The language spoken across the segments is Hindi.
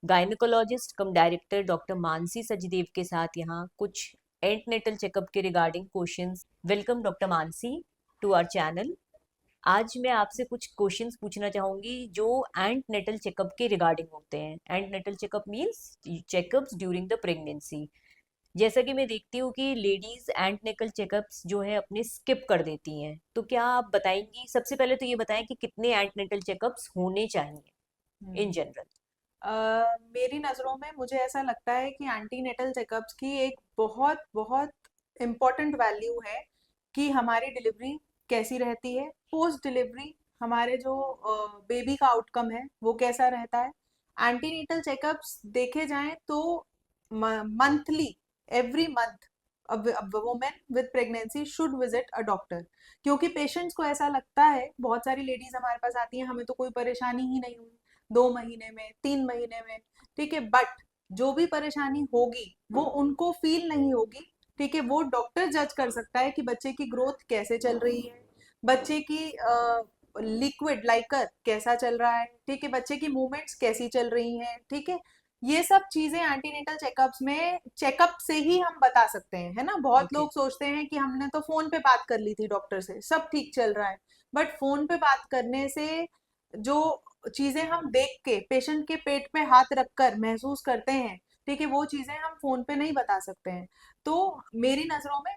Gynaecologist cum director doctor Mansi Sachdev के साथ यहाँ कुछ एंटनेटल चेकअप के regarding questions. Welcome doctor Mansi to our channel. आज मैं आपसे कुछ क्वेश्चंस पूछना चाहूंगी जो एंटनेटल चेकअप के रिगार्डिंग होते हैं। Antenatal checkup means checkups during the pregnancy. जैसा कि मैं देखती हूँ कि लेडीज एंटनेटल चेकअप्स जो है अपने स्किप कर देती हैं, तो क्या आप बताएंगी? सबसे पहले तो ये बताएं कि कितने एंटनेटल चेकअप्स होने चाहिए इन हम्म। जनरल। मेरी नज़रों में मुझे ऐसा लगता है कि एंटीनेटल चेकअप्स की एक बहुत बहुत इम्पोर्टेंट वैल्यू है कि हमारी डिलीवरी कैसी रहती है, पोस्ट डिलीवरी हमारे जो बेबी का आउटकम है वो कैसा रहता है। एंटीनेटल चेकअप्स देखे जाएं तो monthly, every month women with pregnancy should visit a doctor, क्योंकि पेशेंट्स को ऐसा लगता है, बहुत सारी लेडीज हमारे पास आती हैं, हमें तो कोई परेशानी ही नहीं हुई 2 महीने में, 3 महीने में, ठीक है, बट जो भी परेशानी होगी वो उनको फील नहीं होगी। ठीक है, वो डॉक्टर जज कर सकता है कि बच्चे की ग्रोथ कैसे चल रही है, बच्चे की लिक्विड लाइकर कैसा चल रहा है, ठीक है, बच्चे की मूवमेंट्स कैसी चल रही हैं, ठीक है। ये सब चीजें एंटीनेटल चेकअप्स में, चेकअप से ही हम बता सकते हैं, है ना। बहुत ओके। लोग सोचते हैं कि हमने तो फोन पे बात कर ली थी डॉक्टर से, सब ठीक चल रहा है, बट फोन पे बात करने से जो चीजें हम देख के पेशेंट के पेट पे हाथ रखकर महसूस करते हैं, ठीक है, वो चीजें हम फोन पे नहीं बता सकते हैं। तो मेरी नजरों में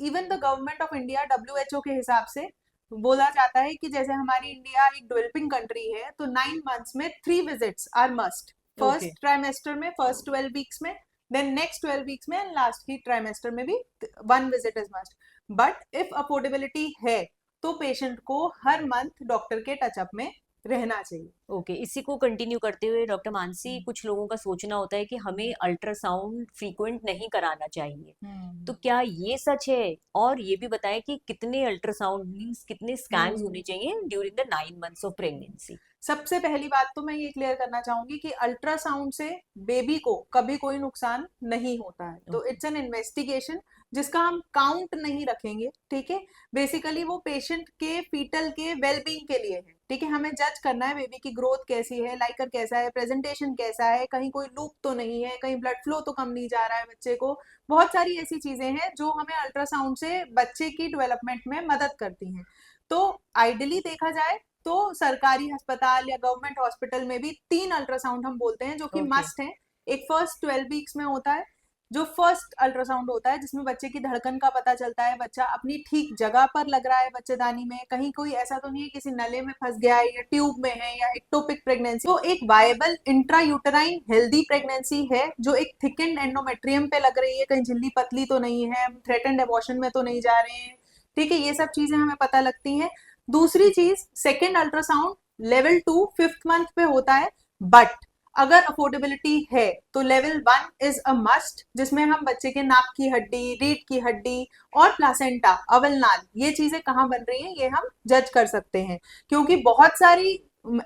even the government of India, WHO के हिसाब से बोला जाता है कि जैसे हमारी इंडिया एक डेवलपिंग कंट्री है, तो 9 मंथ्स में 3 visits are must. Okay. First trimester में, फर्स्ट 12 वीक्स में, देन नेक्स्ट 12 वीक्स में, लास्ट की ट्राइमेस्टर में भी 1 visit is must. But if affordability है तो पेशेंट को हर मंथ डॉक्टर के टचअप में रहना चाहिए। ओके, इसी को कंटिन्यू करते हुए डॉक्टर मानसी, हम्म। कुछ लोगों का सोचना होता है कि हमें अल्ट्रासाउंड फ्रीक्वेंट नहीं कराना चाहिए, तो हम्म। क्या ये सच है? और ये भी बताएं कि कितने अल्ट्रासाउंड मीन्स कितने स्कैन्स हम्म। होने चाहिए during the 9 months of pregnancy. सबसे पहली बात तो मैं ये क्लियर करना चाहूंगी कि अल्ट्रासाउंड से बेबी को कभी कोई नुकसान नहीं होता है, तो ओके। इट्स एन इन्वेस्टिगेशन जिसका हम काउंट नहीं रखेंगे, ठीक है। बेसिकली वो पेशेंट के फीटल के वेलबींग के लिए है, ठीक है। हमें जज करना है बेबी की ग्रोथ कैसी है, लाइकर कैसा है, प्रेजेंटेशन कैसा है, कहीं कोई लूप तो नहीं है, कहीं ब्लड फ्लो तो कम नहीं जा रहा है बच्चे को। बहुत सारी ऐसी चीजें हैं जो हमें अल्ट्रासाउंड से बच्चे की डेवलपमेंट में मदद करती हैं। तो आइडियली देखा जाए तो सरकारी अस्पताल या गवर्नमेंट हॉस्पिटल में भी 3 अल्ट्रासाउंड हम बोलते हैं जो कि ओके। मस्ट है। एक फर्स्ट 12 वीक्स में होता है, जो फर्स्ट अल्ट्रासाउंड होता है जिसमें बच्चे की धड़कन का पता चलता है, बच्चा अपनी ठीक जगह पर लग रहा है बच्चेदानी में, कहीं कोई ऐसा तो नहीं है किसी नले में फंस गया है या ट्यूब में है या एक्टोपिक प्रेगनेंसी। तो एक viable intra uterine healthy pregnancy है जो एक थिकेंड एंडोमेट्रियम पे लग रही है, कहीं झिल्ली पतली तो नहीं है, थ्रेटेंड एबॉर्शन में तो नहीं जा रहे हैं, ठीक है। ये सब चीजें हमें पता लगती हैं। दूसरी चीज, second ultrasound level 2 fifth month पे होता है, बट अगर अफोर्डेबिलिटी है तो लेवल 1 इज अ मस्ट, जिसमें हम बच्चे के नाक की हड्डी, रीढ़ की हड्डी और प्लासेंटा, अवल नाल, ये चीजें कहाँ बन रही हैं ये हम जज कर सकते हैं। क्योंकि बहुत सारी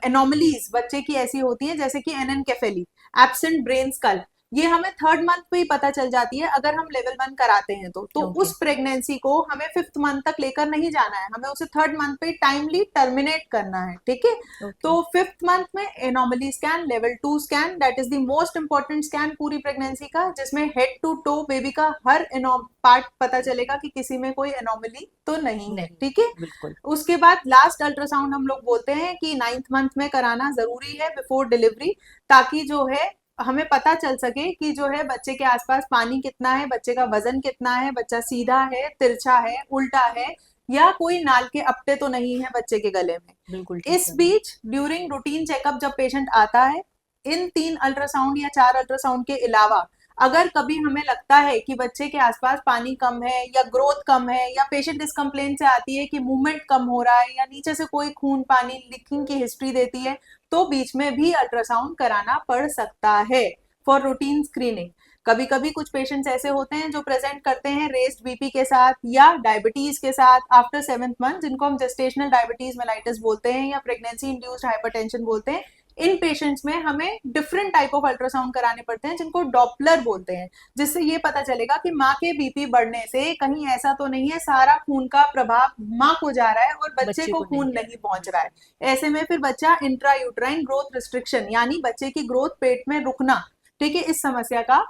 एनोमलीज बच्चे की ऐसी होती हैं, जैसे कि एनएनकेफेली, एब्सेंट ब्रेन स्कल, ये हमें थर्ड मंथ पे ही पता चल जाती है अगर हम लेवल 1 कराते हैं तो ओके। उस प्रेगनेंसी को हमें फिफ्थ मंथ तक लेकर नहीं जाना है, हमें उसे थर्ड मंथ पे टाइमली टर्मिनेट करना है, ठीक है। ओके। तो फिफ्थ मंथ में anomaly scan, level 2 scan, that is the most important scan पूरी प्रेगनेंसी का, जिसमें हेड टू टो बेबी का हर पार्ट पता चलेगा कि किसी में कोई एनोमली तो नहीं है, नहीं। ठीक है। बिल्कुल। उसके बाद लास्ट अल्ट्रासाउंड हम लोग बोलते हैं कि 9th मंथ में कराना जरूरी है बिफोर डिलीवरी, ताकि जो है हमें पता चल सके कि जो है बच्चे के आसपास पानी कितना है, बच्चे का वजन कितना है, बच्चा सीधा है, तिरछा है, उल्टा है, या कोई नाल के अपटे तो नहीं है बच्चे के गले में। बिल्कुल ठीक इस है। बीच ड्यूरिंग रूटीन चेकअप जब पेशेंट आता है, इन 3 अल्ट्रासाउंड या 4 अल्ट्रासाउंड के अलावा अगर कभी हमें लगता है कि बच्चे के आसपास पानी कम है या ग्रोथ कम है, या पेशेंट इस कंप्लेंट से आती है कि मूवमेंट कम हो रहा है या नीचे से कोई खून पानी लीकिंग की हिस्ट्री देती है, तो बीच में भी अल्ट्रासाउंड कराना पड़ सकता है फॉर रूटीन स्क्रीनिंग। कभी कभी कुछ पेशेंट्स ऐसे होते हैं जो प्रेजेंट करते हैं रेस्ड बीपी के साथ या डायबिटीज के साथ आफ्टर 7th मंथ, जिनको हम जेस्टेशनल डायबिटीज मेलाइटिस बोलते हैं या प्रेगनेंसी इंड्यूस्ड हाइपरटेंशन बोलते हैं। इन पेशेंट्स में हमें डिफरेंट टाइप ऑफ अल्ट्रासाउंड कराने पड़ते हैं जिनको डॉपलर बोलते हैं, जिससे ये पता चलेगा कि माँ के बीपी बढ़ने से कहीं ऐसा तो नहीं है सारा खून का प्रभाव माँ को जा रहा है और बच्चे बच्चे को को नहीं खून जा नहीं रहा। पहुंच रहा है। ऐसे में फिर बच्चा इंट्रायूट्राइन ग्रोथ रिस्ट्रिक्शन यानी बच्चे की ग्रोथ पेट में रुकना, ठीक है, इस समस्या का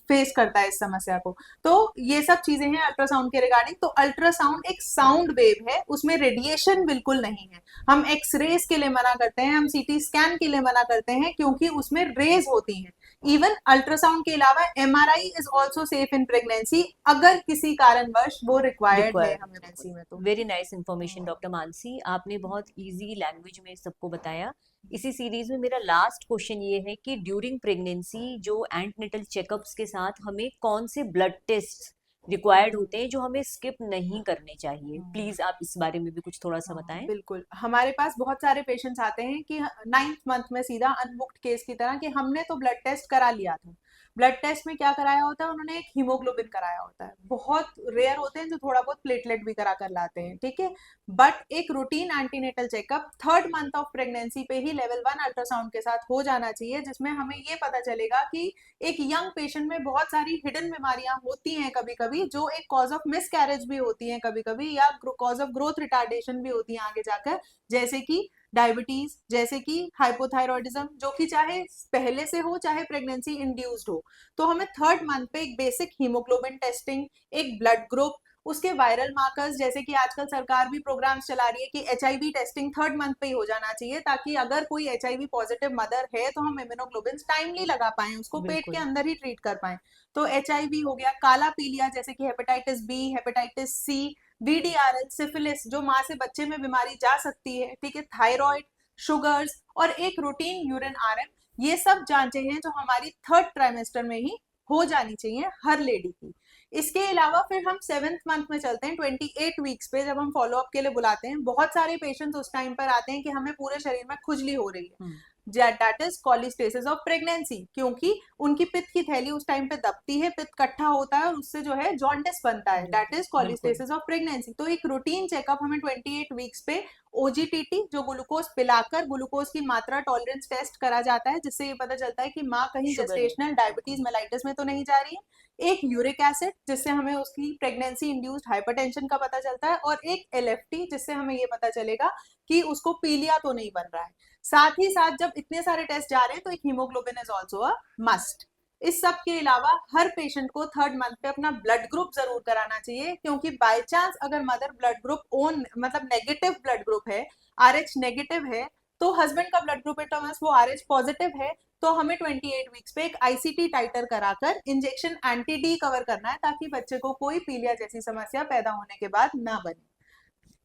फेस करता है इस समस्या को। तो ये सब चीजें हैं अल्ट्रासाउंड के रिगार्डिंग। तो अल्ट्रासाउंड एक साउंड वेव है, उसमें रेडिएशन बिल्कुल नहीं है। हम एक्सरेज के लिए मना करते हैं, हम सीटी स्कैन के लिए मना करते हैं क्योंकि उसमें रेज होती हैं। इवन अल्ट्रासाउंड के अलावा MRI is also safe in pregnancy अगर किसी कारणवश वो रिक्वायर्ड है रिक्वायर्ड हो तो। प्रेगनेंसी में तो। Very nice information doctor Mansi, आपने बहुत इजी लैंग्वेज में सबको बताया। इसी सीरीज में मेरा लास्ट क्वेश्चन ये है कि ड्यूरिंग प्रेगनेंसी जो एंटनेटल चेकअप्स के साथ हमें कौन से ब्लड टेस्ट रिक्वायर्ड होते हैं जो हमें स्किप नहीं करने चाहिए, प्लीज आप इस बारे में भी कुछ थोड़ा सा बताएं। बिल्कुल, हमारे पास बहुत सारे पेशेंट्स आते हैं कि 9th मंथ में सीधा अनबुक्ड केस की तरह कि हमने तो ब्लड टेस्ट करा लिया था। ब्लड टेस्ट में क्या कराया होता है, उन्होंने एक हीमोग्लोबिन कराया होता है। बहुत रेयर होते हैं जो थोड़ा बहुत प्लेटलेट भी करा कर लाते हैं, ठीक है। बट एक routine antenatal checkup 3rd month of pregnancy पे ही लेवल 1 अल्ट्रासाउंड के साथ हो जाना चाहिए, जिसमें हमें ये पता चलेगा कि एक यंग पेशेंट में बहुत सारी हिडन बीमारियां होती हैं कभी कभी, जो एक कॉज ऑफ मिस कैरेज भी होती हैं कभी कभी, या कॉज ऑफ ग्रोथ रिटार्डेशन भी होती है आगे जाकर, जैसे कि डायबिटीज, जैसे कि हाइपोथायरॉयडिज्म, जो कि चाहे पहले से हो चाहे प्रेगनेंसी इंड्यूस्ड हो। तो हमें 3rd मंथ पे एक बेसिक हीमोग्लोबिन टेस्टिंग, एक ब्लड ग्रुप, उसके वायरल मार्कर्स, जैसे कि आजकल सरकार भी प्रोग्राम्स चला रही है कि एचआईवी टेस्टिंग 3rd मंथ पे ही हो जाना चाहिए, ताकि अगर कोई एचआईवी पॉजिटिव मदर है तो हम इम्यूनोग्लोबिन टाइमली लगा पाए, उसको पेट के बिल्कुल। अंदर ही ट्रीट कर पाए। तो एचआईवी हो गया, काला पीलिया जैसे कि hepatitis B, hepatitis C, VDRL, syphilis जो माँ से बच्चे में बीमारी जा सकती है, ठीक है, थायराइड, शुगर्स, और एक रूटीन यूरिन आरएम, ये सब जांचें हैं जो हमारी 3rd ट्राइमेस्टर में ही हो जानी चाहिए हर लेडी की। इसके अलावा फिर हम 7th मंथ में चलते हैं 28 वीक्स पे, जब हम फॉलोअप के लिए बुलाते हैं। बहुत सारे पेशेंट्स उस टाइम पर आते हैं कि हमें पूरे शरीर में खुजली हो रही है, दैट इज कॉलिस्टेसिस ऑफ प्रेगनेंसी, क्योंकि उनकी पित्त की थैली उस टाइम पे दबती है, पित्त इकट्ठा होता है और उससे जो है जॉन्डिस बनता है, दैट इज बिल्कुल। कॉलिस्टेसिस ऑफ प्रेगनेंसी। तो एक रूटीन चेकअप हमें 28 वीक्स पे ओजीटीटी, जो ग्लूकोज पिलाकर ग्लूकोज की मात्रा टॉलरेंस टेस्ट करा जाता है, जिससे ये पता चलता है कि माँ कहीं शुगर है। जेस्टेशनल डायबिटीज मेलाइटिस में तो नहीं जा रही है। एक यूरिक एसिड, जिससे हमें उसकी प्रेगनेंसी इंड्यूस्ड हाइपरटेंशन का पता चलता है, और एक एलएफटी, जिससे हमें ये पता चलेगा कि उसको पीलिया तो नहीं बन रहा है। साथ ही साथ जब इतने सारे टेस्ट जा रहे हैं तो एक haemoglobin is also a must. इस सब के अलावा हर पेशेंट को 3rd मंथ पे अपना ब्लड ग्रुप जरूर कराना चाहिए, क्योंकि बाय चांस अगर मदर ब्लड ग्रुप ओन मतलब नेगेटिव ब्लड ग्रुप है, आरएच नेगेटिव है, तो हस्बैंड का ब्लड ग्रुप है टॉमस वो आरएच पॉजिटिव है, तो हमें 28 वीक्स पे एक आईसीटी टाइटर कराकर इंजेक्शन एंटी डी कवर करना है, ताकि बच्चे को कोई पीलिया जैसी समस्या पैदा होने के बाद ना बने।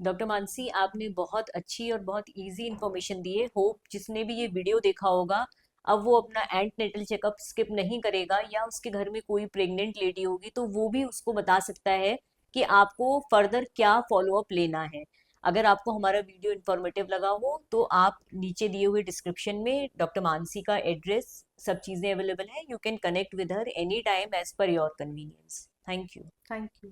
डॉक्टर मानसी, आपने बहुत अच्छी और बहुत इजी इंफॉर्मेशन दी है। होप जिसने भी ये वीडियो देखा होगा अब वो अपना एंटनेटल चेकअप स्किप नहीं करेगा, या उसके घर में कोई प्रेग्नेंट लेडी होगी तो वो भी उसको बता सकता है कि आपको फर्दर क्या फॉलोअप लेना है। अगर आपको हमारा वीडियो इन्फॉर्मेटिव लगा हो तो आप नीचे दिए हुए डिस्क्रिप्शन में डॉक्टर मानसी का एड्रेस, सब चीज़ें अवेलेबल है, you can connect with her any time as per your convenience. Thank you. Thank you.